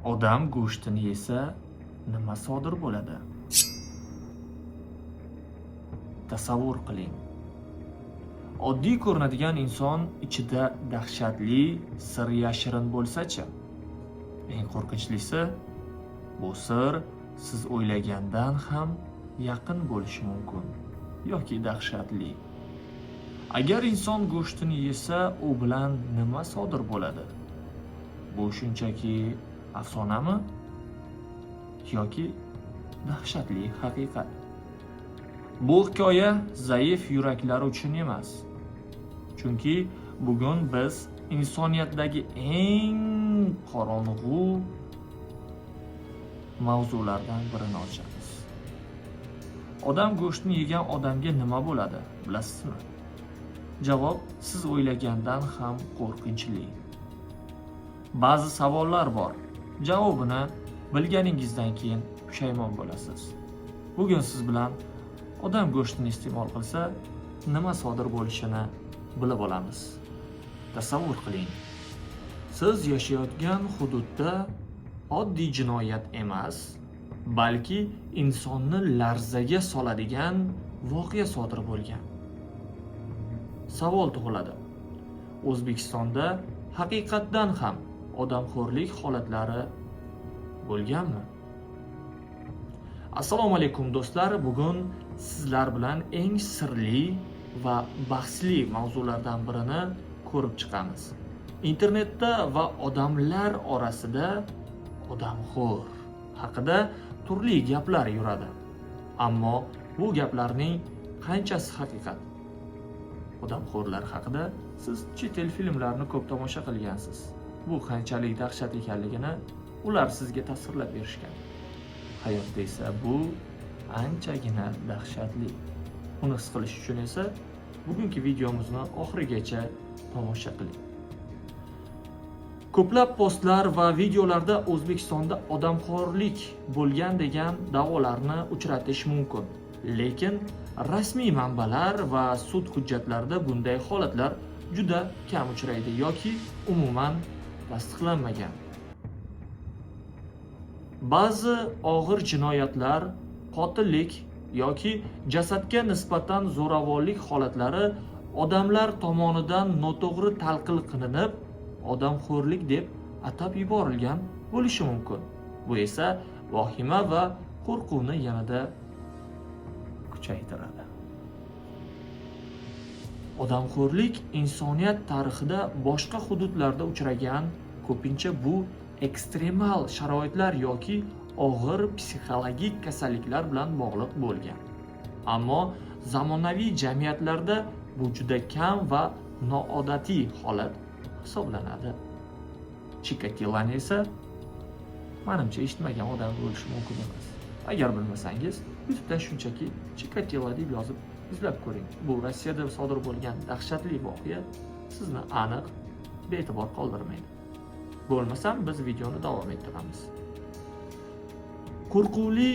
Odam go'shtini yesa nima sodir bo'ladi? Tasavvur qiling. Oddiy ko'rinadigan inson ichida dahshatli sir yashirin bo'lsa-chi? Eng qo'rqinchlisi, bu sir siz o'ylagandan ham yaqin bo'lishi mumkin yoki dahshatli. Agar inson go'shtini yesa, u bilan nima sodir bo'ladi? Bu shunchaki afsonami yoki dahshatli haqiqat? Bu hikoya zaif yuraklar uchun emas. Chunki bugun biz insoniyatdagi eng qorong'u mavzulardan birini ochamiz. Odam go'shtini yegan odamga nima bo'ladi, bilasizmi? Javob siz o'ylagandan ham qo'rqinchli. Ba'zi savollar bor. Javobini bilganingizdan keyin pushaymon bo'lasiz. Bugun siz bilan odam go'shtini iste'mol qilsa, nima sodir bo'lishini bilib olamiz. Tasavvur qiling. Siz yashayotgan hududda oddiy jinoyat emas, balki insonni larzaga soladigan voqea sodir bo'lgan. Savol tug'iladi. O'zbekistonda haqiqatdan ham odamxo'rlik holatlari bo'lganmi? Assalomu alaykum do'stlar. Bugun sizlar bilan eng sirli va bahsli mavzulardan birini ko'rib chiqamiz. Internetda va odamlar orasida odamxo'r haqida turli gaplar yuradi. Ammo bu gaplarning qanchasi haqiqat? Odamxo'rlar haqida siz chet el filmlarini ko'p tomosha qilgansiz. Bu qanchalik dahshat ekanligini ular sizga tasvirlab berishgan. Hayotda esa bu anchagina dahshatli. Uni his qilish uchun esa bugungi videomizni oxirigacha tomosha qiling. Ko'plab postlar va videolarda O'zbekistonda odamxo'rlik bo'lgan degan da'volarni uchratish mumkin. Lekin rasmiy manbalar va sud hujjatlarida bunday holatlar juda kam uchraydi yoki umuman tasdiqlanmagan. Ba'zi og'ir jinoyatlar, qotillik yoki jasadga nisbatan zo'ravonlik holatlari odamlar tomonidan noto'g'ri talqin qilinib, odamxo'rlik deb atab yuborilgan bo'lishi mumkin. Bu esa vahima va qo'rquvni yanada kuchaytiradi. Odamxo'rlik insoniyat tarixida boshqa hududlarda uchragan, ko'pincha bu ekstremal sharoitlar yoki og'ir psixologik kasalliklar bilan bog'liq bo'lgan. Ammo zamonaviy jamiyatlarda bu juda kam va noodatiy holat hisoblanadi. Chikatilani esa menimcha eshitmagan odam bo'lishi mumkin emas. Agar bilmasangiz, YouTube'da shunchaki Chikatilo deb yozib izlab ko'ring. Bu Rossiyada sodir bo'lgan dahshatli voqea sizni aniq bee'tibor qoldirmaydi. Bo'lmasam biz videoni davom ettiramiz. Qo'rquvli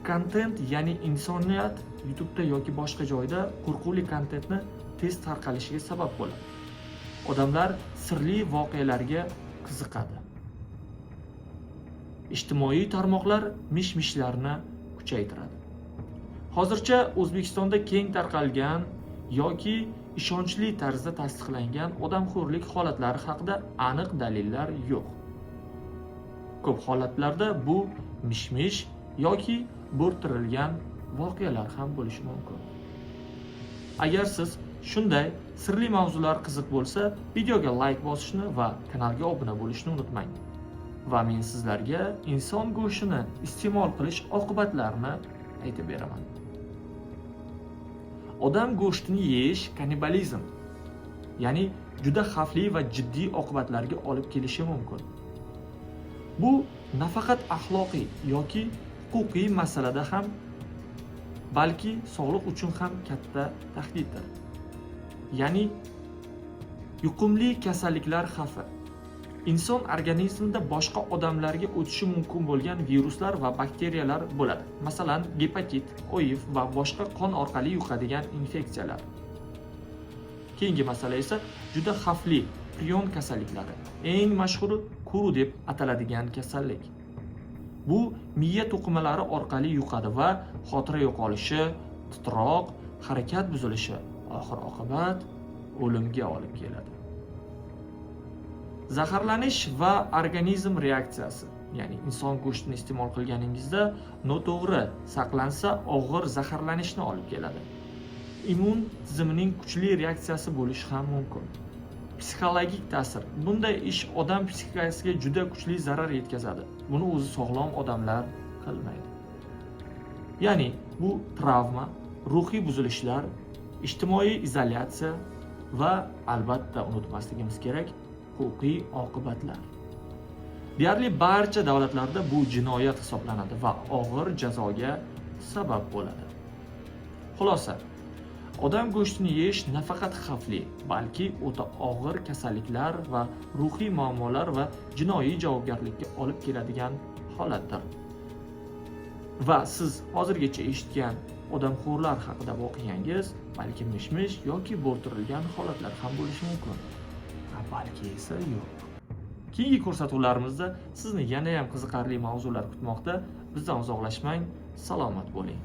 kontent, ya'ni insoniyat YouTube'da yoki boshqa joyda qo'rquvli kontentni tez tarqalishiga sabab bo'ladi. Odamlar sirli voqealarga qiziqadi. Ijtimoiy tarmoqlar mish-mishlarni kuchaytiradi. Hozircha O'zbekistonda keng tarqalgan yoki ishonchli tarzda tasdiqlangan odamxo'rlik holatlari haqida aniq dalillar yo'q. Ko'p holatlarda bu mish-mish yoki bo'rttirilgan voqealar ham bo'lishi mumkin. Agar siz shunday sirli mavzular qiziq bo'lsa, videoga like bosishni va kanalga obuna bo'lishni unutmang. Va men sizlarga inson go'shtini iste'mol qilish oqibatlarini aytib beraman. Odam go'shtini yeyish kannibalizm, ya'ni juda xavfli va jiddiy oqibatlarga olib kelishi mumkin. Bu nafaqat axloqiy yoki huquqiy masalada ham, balki sog'liq uchun ham katta tahdiddir. Ya'ni yuqumli kasalliklar xavfi. Inson organizmida boshqa odamlarga o'tishi mumkin bo'lgan viruslar va bakteriyalar bo'ladi. Masalan, gepatit, HIV va boshqa qon orqali yuqadigan infeksiyalar. Keyingi masala esa juda xavfli prion kasalliklari. Eng mashhuri kuru deb ataladigan kasallik. Bu miya to'qimalari orqali yuqadi va xotira yo'qolishi, titroq, harakat buzilishi, oxir oqibat o'limga olib keladi. Zaharlanish va organizm reaksiyasi, ya'ni inson go'shtini iste'mol qilganingizda noto'g'ri saqlansa og'ir zaharlanishni olib keladi. Immun tizimining kuchli reaksiyasi bo'lishi ham mumkin. Psixologik ta'sir. Bunday ish odam psixikasiga juda kuchli zarar yetkazadi. Buni o'zi sog'lom odamlar qilmaydi. Ya'ni bu travma, ruhiy buzilishlar, ijtimoiy izolyatsiya va albatta unutmasligimiz kerak, huquqiy oqibatlar. Deyarli barcha davlatlarda bu jinoyat hisoblanadi va og'ir jazoga sabab bo'ladi. Xulosa, odam go'shtini yeyish nafaqat xavfli, balki o'ta og'ir kasalliklar va ruhiy muammolar va jinoiy javobgarlikka olib keladigan holatdir. Va siz hozirgacha eshitgan odamxo'rlar haqida voqeangiz balki mish-mish yoki bo'rtirilgan holatlar ham bo'lishi mumkin. Balki esa yo'q. Keyingi ko'rsatuvlarimizda sizni yana ham qiziqarli mavzular kutmoqda. Bizdan uzoqlashmang, salomat bo'ling.